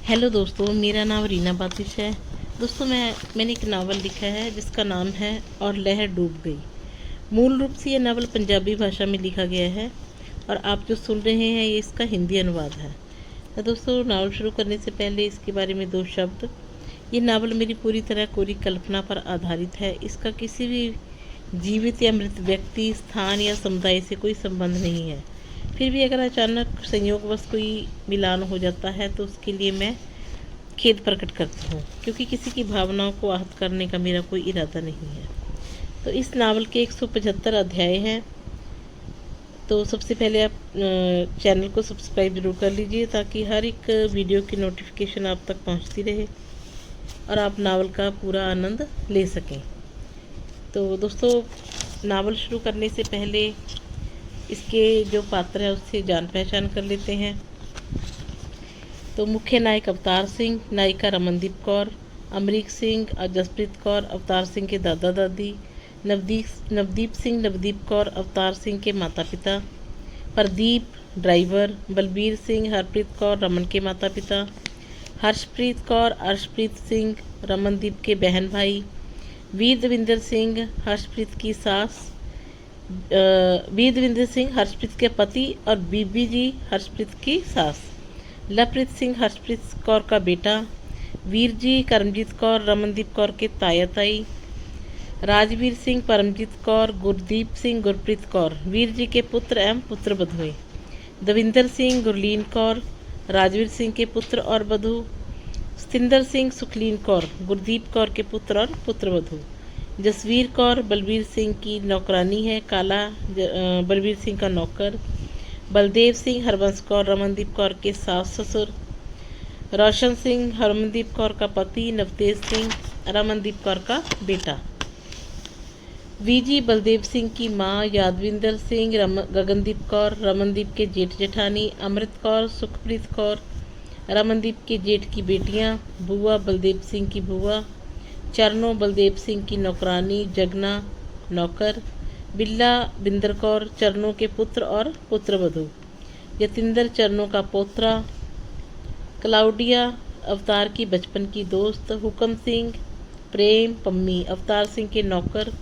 Hello दोस्तों, मेरा नाम रीना बातिश है। दोस्तों मैंने एक नावल लिखा है जिसका नाम है और लहर डूब गई। मूल रूप से ये नावल पंजाबी भाषा में लिखा गया है और आप जो सुन रहे हैं ये इसका हिंदी अनुवाद है। तो दोस्तों, नावल शुरू करने से पहले इसके बारे में दो शब्द। ये नावल मेरी पूरी तरह कोरी कल्पना पर आधारित है। इसका किसी भी जीवित या मृत व्यक्ति, स्थान या समुदाय से कोई संबंध नहीं है। फिर भी अगर अचानक संयोगवश कोई मिलान हो जाता है तो उसके लिए मैं खेद प्रकट करती हूँ, क्योंकि किसी की भावनाओं को आहत करने का मेरा कोई इरादा नहीं है। तो इस नावल के 175 अध्याय हैं। तो सबसे पहले आप चैनल को सब्सक्राइब जरूर कर लीजिए ताकि हर एक वीडियो की नोटिफिकेशन आप तक पहुँचती रहे और आप नावल का पूरा आनंद ले सकें। तो दोस्तों, नावल शुरू करने से पहले इसके जो पात्र है उससे जान पहचान कर लेते हैं। तो मुख्य नायक अवतार सिंह, नायिका रमनदीप कौर, अमरीक सिंह और जसप्रीत कौर अवतार सिंह के दादा दादी, नवदीप सिंह नवदीप कौर अवतार सिंह के माता पिता, प्रदीप ड्राइवर, बलबीर सिंह हरप्रीत कौर रमन के माता पिता, हर्षप्रीत कौर अर्शप्रीत सिंह रमनदीप के बहन भाई, वीर देविंदर सिंह हर्षप्रीत की सास, वीर देविंदर सिंह हर्षप्रीत के पति और बीबी जी हर्षप्रीत की सास, लवप्रीत सिंह हर्षप्रीत कौर का बेटा, वीर जी करमजीत कौर रमनदीप कौर के ताया ताई, राजवीर सिंह परमजीत कौर, गुरदीप सिंह गुरप्रीत कौर वीर जी के पुत्र एवं पुत्र बधुए, दविंदर सिंह गुरलीन कौर राजवीर सिंह के पुत्र और बधू, सतिंदर सिंह सुखलीन कौर गुरदीप कौर के पुत्र और पुत्र बधू, जसवीर कौर बलबीर सिंह की नौकरानी है, काला बलबीर सिंह का नौकर, बलदेव सिंह हरबंस कौर रमनदीप कौर के सास ससुर, रोशन सिंह हरमनदीप कौर का पति, नवतेज सिंह रमनदीप कौर का बेटा, वीजी बलदेव सिंह की माँ, यादविंदर सिंह गगनदीप कौर रमनदीप के जेठ जेठानी, अमृत कौर सुखप्रीत कौर रमनदीप के जेठ की बेटियाँ, बुआ बलदेव सिंह की बुआ, चरणों बलदेव सिंह की नौकरानी, जगना नौकर, बिल्ला बिंदर कौर चरणों के पुत्र और पुत्रवधू, यतिंदर चरणों का पोतरा, क्लाउडिया अवतार की बचपन की दोस्त, हुकम सिंह प्रेम पम्मी अवतार सिंह के नौकर,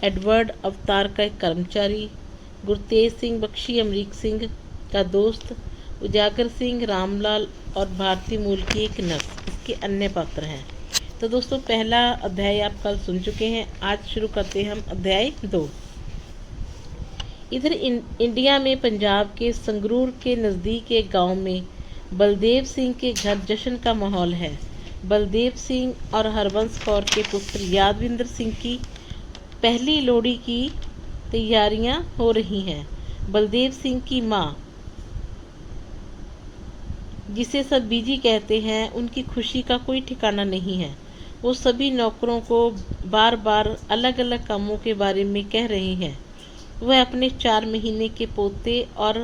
एडवर्ड अवतार का एक कर्मचारी, गुरतेज सिंह बख्शी अमरीक सिंह का दोस्त, उजागर सिंह रामलाल और भारतीय मूल की एक नर्स इसके अन्य पात्र हैं। तो दोस्तों, पहला अध्याय आप कल सुन चुके हैं। आज शुरू करते हैं हम अध्याय 2। इधर इंडिया में पंजाब के संगरूर के नज़दीक एक गांव में बलदेव सिंह के घर जश्न का माहौल है। बलदेव सिंह और हरबंस कौर के पुत्र यादविंदर सिंह की पहली लोहड़ी की तैयारियां हो रही हैं। बलदेव सिंह की माँ, जिसे सब बीजी कहते हैं, उनकी खुशी का कोई ठिकाना नहीं है। वो सभी नौकरों को बार बार अलग अलग कामों के बारे में कह रही हैं। वह अपने 4 महीने के पोते और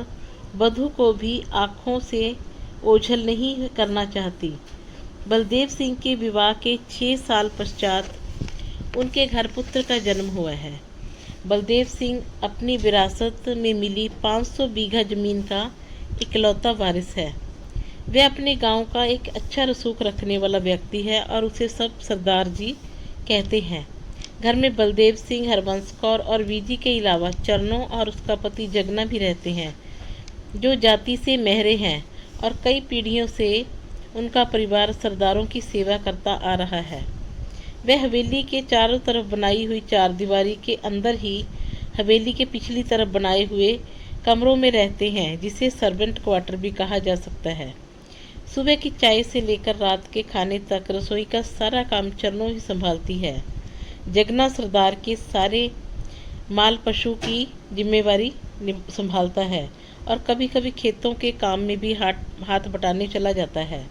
वधू को भी आँखों से ओझल नहीं करना चाहती। बलदेव सिंह के विवाह के 6 साल पश्चात उनके घर पुत्र का जन्म हुआ है। बलदेव सिंह अपनी विरासत में मिली 500 बीघा जमीन का इकलौता वारिस है। वह अपने गांव का एक अच्छा रसूख रखने वाला व्यक्ति है और उसे सब सरदार जी कहते हैं। घर में बलदेव सिंह हरबंस कौर और वीजी के अलावा चरणों और उसका पति जगना भी रहते हैं, जो जाति से मेहरे हैं और कई पीढ़ियों से उनका परिवार सरदारों की सेवा करता आ रहा है। वह हवेली के चारों तरफ बनाई हुई 4 दीवारी के अंदर ही हवेली के पिछली तरफ बनाए हुए कमरों में रहते हैं, जिसे सर्वेंट क्वार्टर भी कहा जा सकता है। सुबह की चाय से लेकर रात के खाने तक रसोई का सारा काम चरणों ही संभालती है। जगना सरदार के सारे माल पशु की जिम्मेवारी संभालता है और कभी कभी खेतों के काम में भी हाथ बटाने चला जाता है।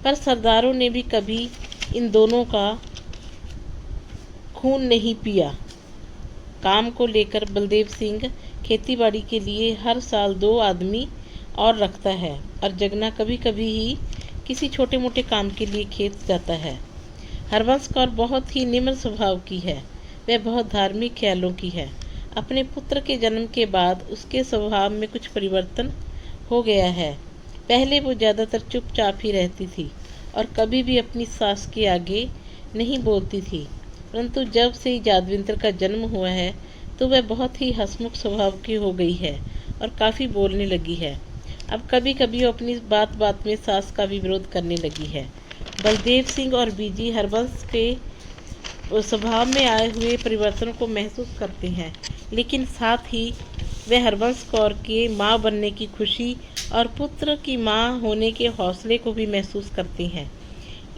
पर सरदारों ने भी कभी इन दोनों का खून नहीं पिया। काम को लेकर बलदेव सिंह खेतीबाड़ी के लिए हर साल 2 आदमी और रखता है और जगना कभी कभी ही किसी छोटे मोटे काम के लिए खेत जाता है। हरबंस कौर बहुत ही निम्र स्वभाव की है। वह बहुत धार्मिक ख्यालों की है। अपने पुत्र के जन्म के बाद उसके स्वभाव में कुछ परिवर्तन हो गया है। पहले वो ज़्यादातर चुपचाप ही रहती थी और कभी भी अपनी सास के आगे नहीं बोलती थी, परंतु जब से यादविंतर का जन्म हुआ है तो वह बहुत ही हंसमुख स्वभाव की हो गई है और काफ़ी बोलने लगी है। अब कभी कभी वो अपनी बात बात में सास का भी विरोध करने लगी है। बलदेव सिंह और बीजी हरबंश के स्वभाव में आए हुए परिवर्तनों को महसूस करते हैं, लेकिन साथ ही वे हरबंश कौर के माँ बनने की खुशी और पुत्र की माँ होने के हौसले को भी महसूस करते हैं।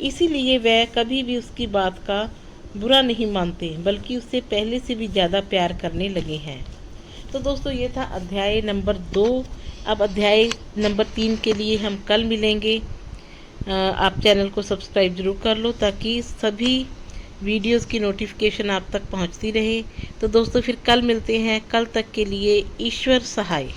इसीलिए वे कभी भी उसकी बात का बुरा नहीं मानते, बल्कि उससे पहले से भी ज़्यादा प्यार करने लगे हैं। तो दोस्तों, ये था अध्याय नंबर 2। अब अध्याय नंबर 3 के लिए हम कल मिलेंगे। आप चैनल को सब्सक्राइब जरूर कर लो ताकि सभी वीडियोस की नोटिफिकेशन आप तक पहुंचती रहे। तो दोस्तों, फिर कल मिलते हैं। कल तक के लिए ईश्वर सहाय।